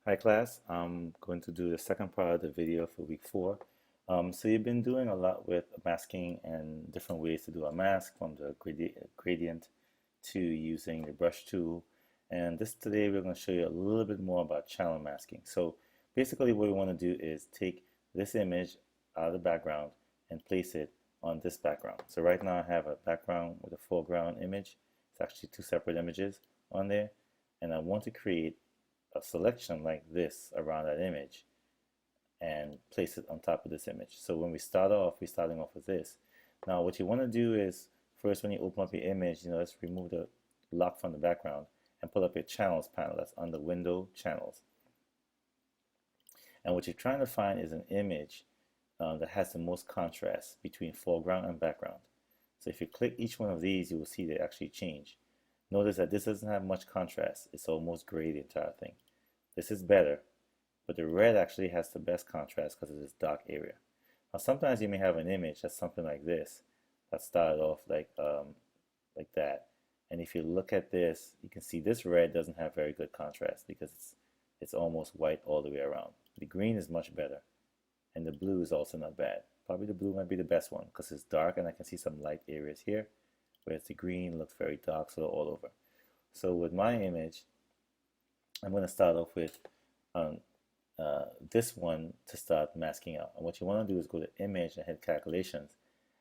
Hi class, I'm going to do the second part of the video for week 4. So you've been doing a lot with masking and different ways to do a mask from the gradient to using the brush tool. And today we're going to show you a little bit more about channel masking. So basically what we want to do is take this image out of the background and place it on this background. So right now I have a background with a foreground image. It's actually two separate images on there. And I want to create a selection like this around that image and place it on top of this image. So when we start off, we're starting off with this. Now what you want to do is first when you open up your image, let's remove the lock from the background and pull up your channels panel. That's under window channels. And what you're trying to find is an image that has the most contrast between foreground and background. So if you click each one of these, you will see they actually change. Notice that this doesn't have much contrast. It's almost gray, the entire thing. This is better, but the red actually has the best contrast because of this dark area. Now sometimes you may have an image that's something like this that started off like that. And if you look at this, you can see this red doesn't have very good contrast because it's almost white all the way around. The green is much better, and the blue is also not bad. Probably the blue might be the best one because it's dark and I can see some light areas here, whereas the green looks very dark, so all over. So with my image, I'm going to start off with this one to start masking out. And what you want to do is go to Image and hit Calculations.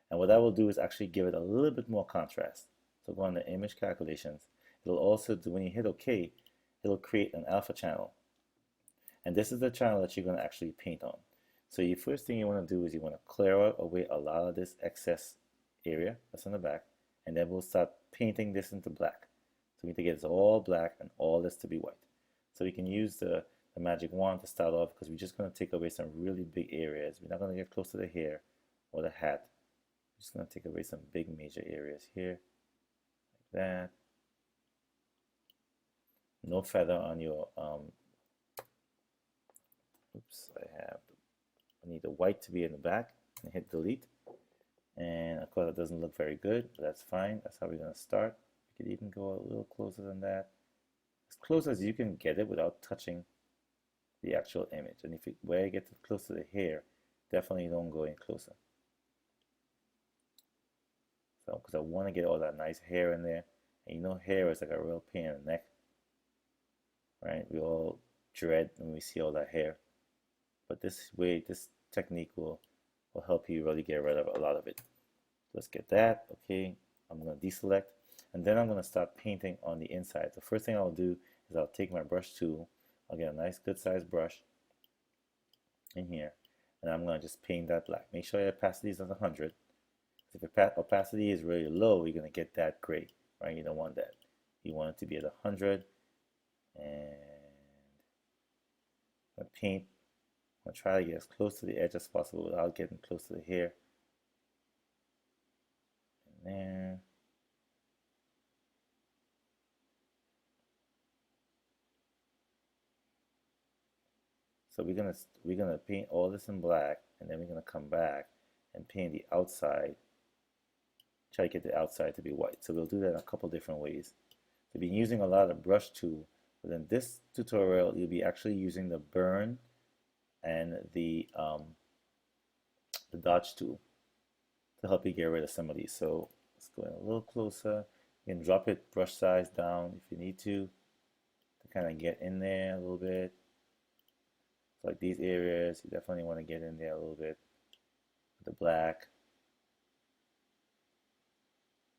And what I will do is actually give it a little bit more contrast. So go on the Image Calculations. It'll also do, when you hit OK, it'll create an alpha channel. And this is the channel that you're going to actually paint on. So the first thing you want to do is you want to clear away a lot of this excess area that's on the back, and then we'll start painting this into black. So we need to get this all black and all this to be white. So we can use the magic wand to start off because we're just going to take away some really big areas. We're not going to get close to the hair or the hat. We're just going to take away some big major areas here, like that. No feather on your, oops, I need the white to be in the back, and hit delete. And of course it doesn't look very good, but that's fine. That's how we're going to start. We could even go a little closer than that. As close as you can get it without touching the actual image. And if where you get close to the hair, definitely don't go in closer. So, because I want to get all that nice hair in there. And hair is like a real pain in the neck, right? We all dread when we see all that hair. But this technique will help you really get rid of a lot of it. Let's get that. Okay, I'm going to deselect. And then I'm going to start painting on the inside. The first thing I'll do is I'll take my brush tool. I'll get a nice good sized brush in here. And I'm going to just paint that black. Make sure your opacity is at 100. If your opacity is really low, you're going to get that gray, right? You don't want that. You want it to be at 100. And I'm going to paint. I'm going to try to get as close to the edge as possible without getting close to the hair. And there. So we're gonna paint all this in black, and then we're gonna come back and paint the outside. Try to get the outside to be white. So we'll do that in a couple different ways. So we've been using a lot of brush tool, but in this tutorial you'll be actually using the burn and the dodge tool to help you get rid of some of these. So let's go in a little closer. You can drop it brush size down if you need to kind of get in there a little bit. So like these areas, you definitely want to get in there a little bit with the black.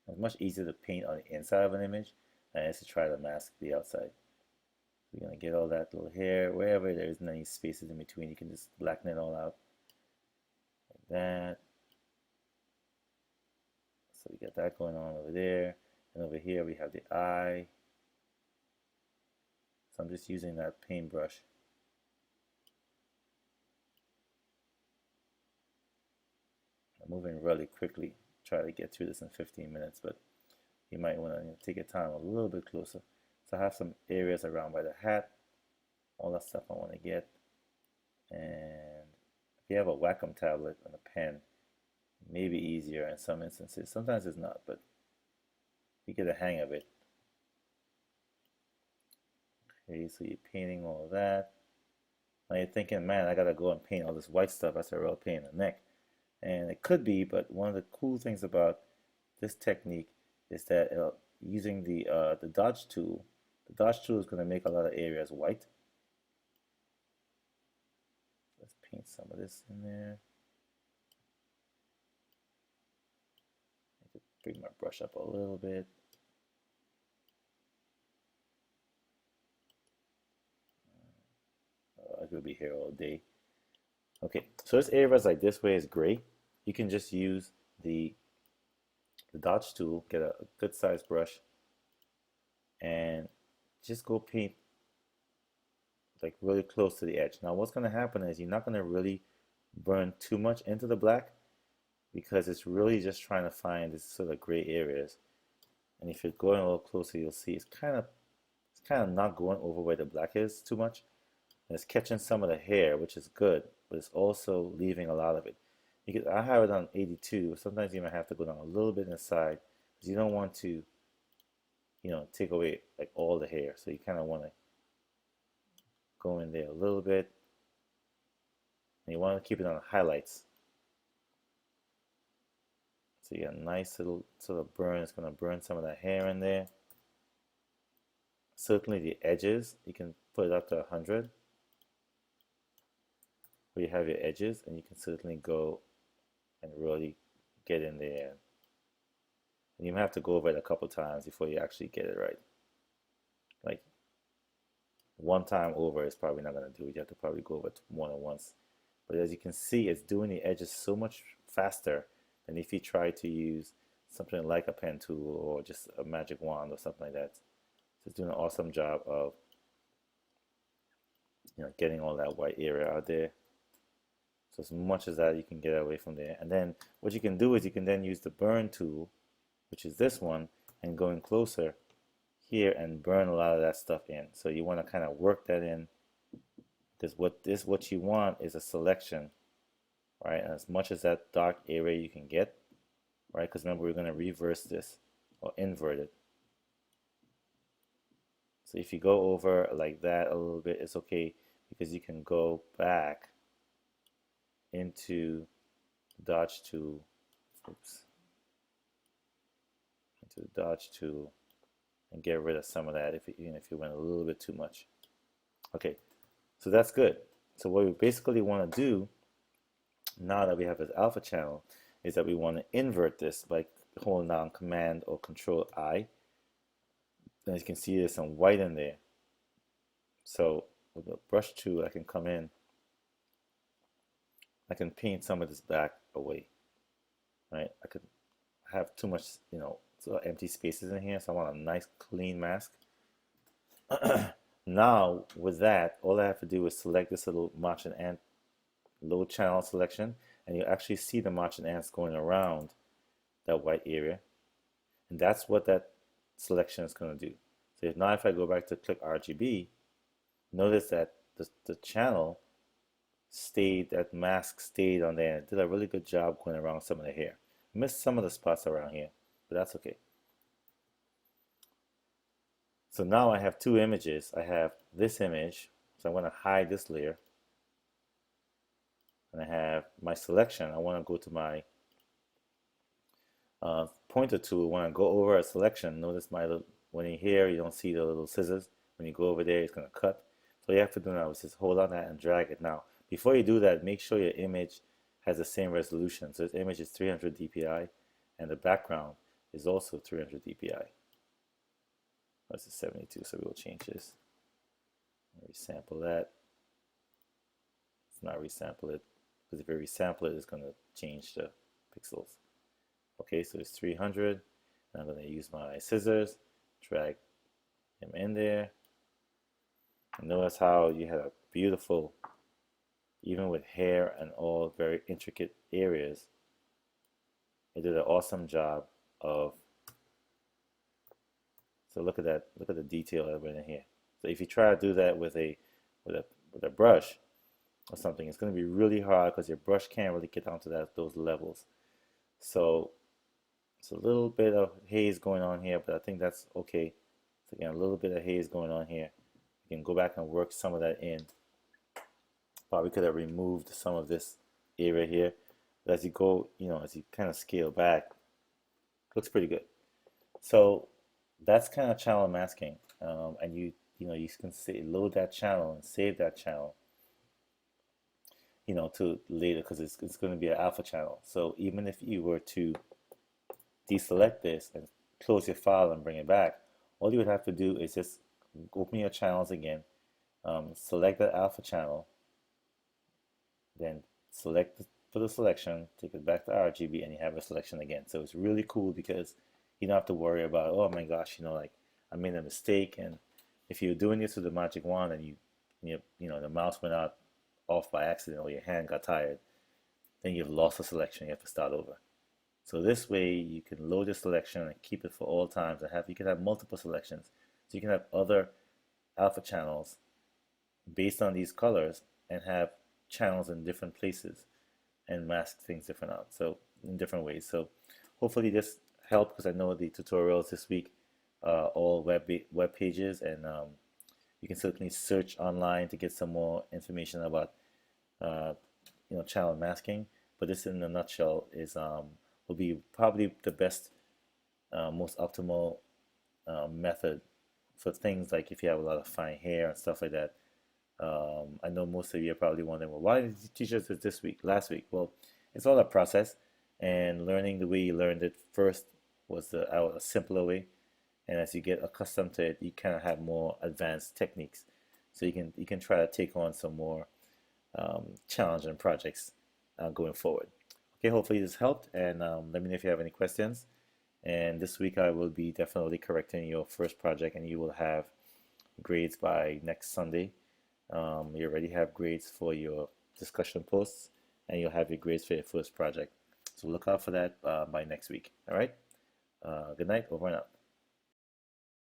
It's much easier to paint on the inside of an image than it is to try to mask the outside. So you're going to get all that little hair. Wherever there isn't any spaces in between, you can just blacken it all out. Like that. So we got that going on over there. And over here we have the eye. So I'm just using that paintbrush. I'm moving really quickly. Try to get through this in 15 minutes, but you might want to take your time a little bit closer. So I have some areas around by the hat, all that stuff I want to get. And if you have a Wacom tablet and a pen, it may be easier in some instances. Sometimes it's not, but you get the hang of it. Okay, so you're painting all of that. Now you're thinking, man, I gotta go and paint all this white stuff. That's a real pain in the neck. And it could be, but one of the cool things about this technique is that using the dodge tool is going to make a lot of areas white. Let's paint some of this in there. I need to bring my brush up a little bit. I could be here all day. Okay, so this areas like this way is gray. You can just use the dodge tool, get a good sized brush, and just go paint like really close to the edge. Now what's going to happen is you're not going to really burn too much into the black because it's really just trying to find this sort of gray areas. And if you're going a little closer, you'll see it's kind of not going over where the black is too much. And it's catching some of the hair, which is good, but it's also leaving a lot of it. Because I have it on 82. Sometimes you might have to go down a little bit inside because you don't want to, take away like all the hair. So you kind of want to go in there a little bit, and you want to keep it on the highlights. So you got a nice little sort of burn. It's going to burn some of the hair in there. Certainly the edges, you can put it up to 100. Where you have your edges, and you can certainly go and really get in there. And you might have to go over it a couple times before you actually get it right. Like one time over is probably not going to do it. You have to probably go over it more than once. But as you can see, it's doing the edges so much faster than if you try to use something like a pen tool or just a magic wand or something like that. So it's doing an awesome job of getting all that white area out there. So as much as that you can get away from there. And then what you can do is you can then use the burn tool, which is this one, and go in closer here and burn a lot of that stuff in. So you want to kind of work that in, because what you want is a selection, right? And as much as that dark area you can get, right? Because remember, we're going to reverse this or invert it. So if you go over like that a little bit, it's okay, because you can go back into the dodge tool, into the dodge tool, and get rid of some of that even if you went a little bit too much. Okay, so that's good. So what we basically want to do now that we have this alpha channel is that we want to invert this by holding down Command or Control I. And as you can see, there's some white in there. So with the brush tool, I can come in. I can paint some of this back away, right? I could have too much, sort of empty spaces in here, so I want a nice clean mask. Now with that, all I have to do is select this little marching ant low channel selection, and you actually see the marching ants going around that white area, and that's what that selection is going to do. So if I go back to click RGB, notice that the channel stayed, that mask stayed on there, and it did a really good job going around some of the hair. I missed some of the spots around here, but that's okay. So now I have two images. I have this image, so I want to hide this layer, and I have my selection. I want to go to my pointer tool. When I go over a selection, notice when you're here, you don't see the little scissors. When you go over there, it's going to cut. So all you have to do now is just hold on that and drag it. Now, before you do that, make sure your image has the same resolution. So this image is 300 dpi, and the background is also 300 dpi. This is 72, so we will change this. Resample that. Let's not resample it, because if you resample it, it's going to change the pixels. Okay, so it's 300. And I'm going to use my scissors, drag him in there. And notice how you had a beautiful, even with hair and all very intricate areas, it did an awesome job of. So look at that, look at the detail that went in here. So if you try to do that with a brush or something, it's going to be really hard because your brush can't really get down to those levels. So it's a little bit of haze going on here, but I think that's okay. So again, a little bit of haze going on here. You can go back and work some of that in. Probably could have removed some of this area here. But as you go, as you kind of scale back, looks pretty good. So that's kind of channel masking. And you can say load that channel and save that channel, to later because it's going to be an alpha channel. So even if you were to deselect this and close your file and bring it back, all you would have to do is just open your channels again, select the alpha channel, then for the selection, take it back to RGB, and you have a selection again. So it's really cool because you don't have to worry about, oh my gosh, like I made a mistake. And if you're doing this with the magic wand and the mouse went out off by accident or your hand got tired, then you've lost a selection. You have to start over. So this way you can load your selection and keep it for all times, and you can have multiple selections. So you can have other alpha channels based on these colors and have channels in different places and mask things different out. So in different ways. So hopefully this helped, because I know the tutorials this week all web pages, and you can certainly search online to get some more information about channel masking. But this in a nutshell is will be probably the best, most optimal method for things like if you have a lot of fine hair and stuff like that. I know most of you are probably wondering, well, why did you teach us this week, last week? Well, it's all a process, and learning the way you learned it first was a simpler way. And as you get accustomed to it, you kind of have more advanced techniques. So you can try to take on some more challenging projects going forward. Okay, hopefully this helped, and let me know if you have any questions. And this week I will be definitely correcting your first project, and you will have grades by next Sunday. You already have grades for your discussion posts, and you'll have your grades for your first project. So look out for that by next week. All right? Good night, over and out.